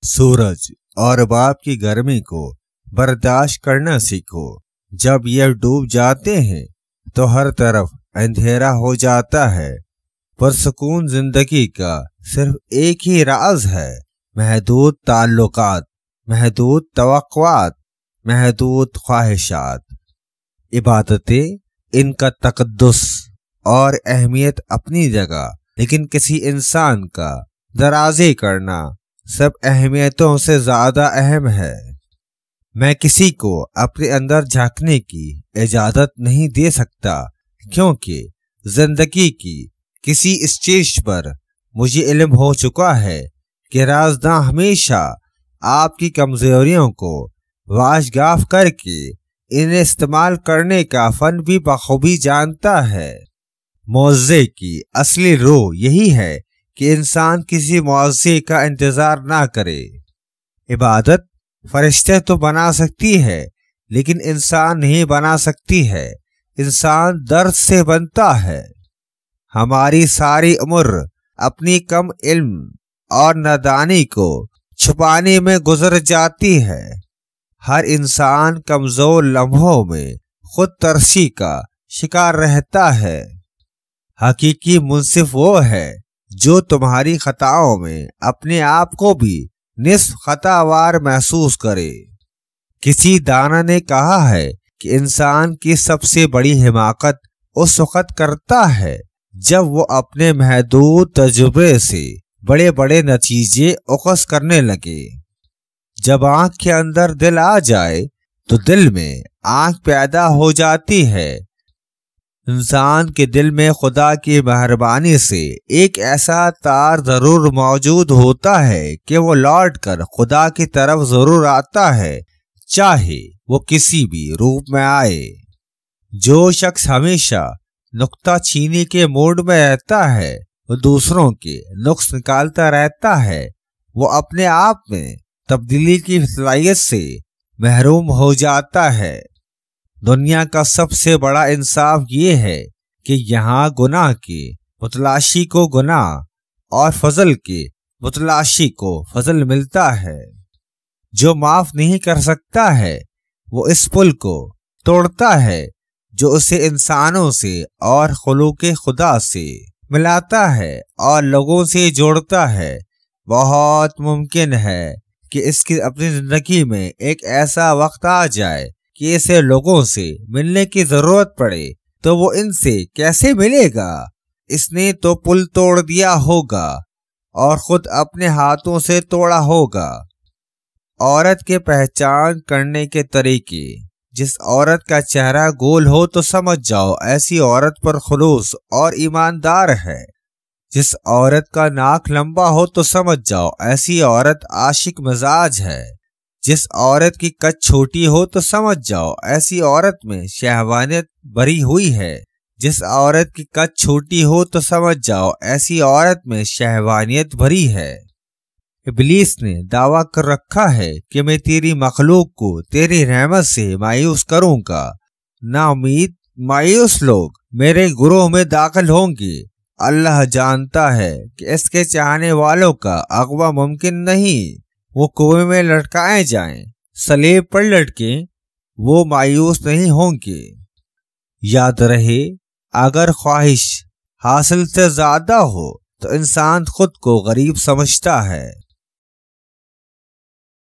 सूरज और बाप की गर्मी को बर्दाश्त करना सीखो। जब ये डूब जाते हैं तो हर तरफ अंधेरा हो जाता है। पुरसुकून जिंदगी का सिर्फ एक ही राज है, महदूद ताल्लुकात, महदूद तवक्कुआत, महदूद ख्वाहिशात। इबादतें, इनका तकद्दुस और अहमियत अपनी जगह, लेकिन किसी इंसान का दराज़ी करना सब अहमियतों से ज्यादा अहम है। मैं किसी को अपने अंदर झांकने की इजाजत नहीं दे सकता, क्योंकि जिंदगी की किसी स्टेज पर मुझे इल्म हो चुका है कि राज़दां हमेशा आपकी कमजोरियों को वाशगाफ करके इन्हें इस्तेमाल करने का फन भी बखूबी जानता है। मुआवजे की असली रूह यही है कि इंसान किसी मुआवजे का इंतजार ना करे। इबादत फरिश्ते तो बना सकती है, लेकिन इंसान नहीं बना सकती है। इंसान दर्द से बनता है। हमारी सारी उम्र अपनी कम इल्म और नादानी को छुपाने में गुजर जाती है। हर इंसान कमजोर लम्हों में खुद तरसी का शिकार रहता है। हकीकी मुंसिफ वो है जो तुम्हारी खताओं में अपने आप को भी निस्फ खतावार महसूस करे। किसी दाना ने कहा है कि इंसान की सबसे बड़ी हिमाकत उस वक्त करता है जब वो अपने महदूद तजुर्बे से बड़े बड़े नतीजे उकस करने लगे। जब आंख के अंदर दिल आ जाए तो दिल में आंख पैदा हो जाती है। इंसान के दिल में खुदा की मेहरबानी से एक ऐसा तार जरूर मौजूद होता है कि वो लौट कर खुदा की तरफ जरूर आता है, चाहे वो किसी भी रूप में आए। जो शख्स हमेशा नुक्ताचीनी के मूड में रहता है, वो दूसरों के नुक्स निकालता रहता है। वो अपने आप में तब्दीली की सलाहियत से महरूम हो जाता है। दुनिया का सबसे बड़ा इंसाफ ये है कि यहाँ गुनाह के मुतलाशी को गुनाह और फजल के मुतलाशी को फजल मिलता है। जो माफ नहीं कर सकता है वो इस पुल को तोड़ता है जो उसे इंसानों से और खुलूके खुदा से मिलाता है और लोगों से जोड़ता है। बहुत मुमकिन है कि इसकी अपनी जिंदगी में एक ऐसा वक्त आ जाए कि इसे लोगों से मिलने की जरूरत पड़े, तो वो इनसे कैसे मिलेगा? इसने तो पुल तोड़ दिया होगा और खुद अपने हाथों से तोड़ा होगा। औरत के पहचान करने के तरीके। जिस औरत का चेहरा गोल हो तो समझ जाओ ऐसी औरत पर खुलूस और ईमानदार है। जिस औरत का नाक लंबा हो तो समझ जाओ ऐसी औरत आशिक मिजाज है। जिस औरत की कद छोटी हो तो समझ जाओ ऐसी औरत में शहवानियत भरी हुई है। जिस औरत की कद छोटी हो तो समझ जाओ ऐसी औरत में शहवानियत भरी है। इब्लीस ने दावा कर रखा है कि मैं तेरी मखलूक को तेरी रहमत से मायूस करूंगा। नाउमीद मायूस लोग मेरे गुरोह में दाखिल होंगे। अल्लाह जानता है कि इसके चाहने वालों का अगवा मुमकिन नहीं। वो कुएं में लटकाए जाएं, सलेब पर लटके, वो मायूस नहीं होंगे। याद रहे, अगर ख्वाहिश हासिल से ज्यादा हो तो इंसान खुद को गरीब समझता है।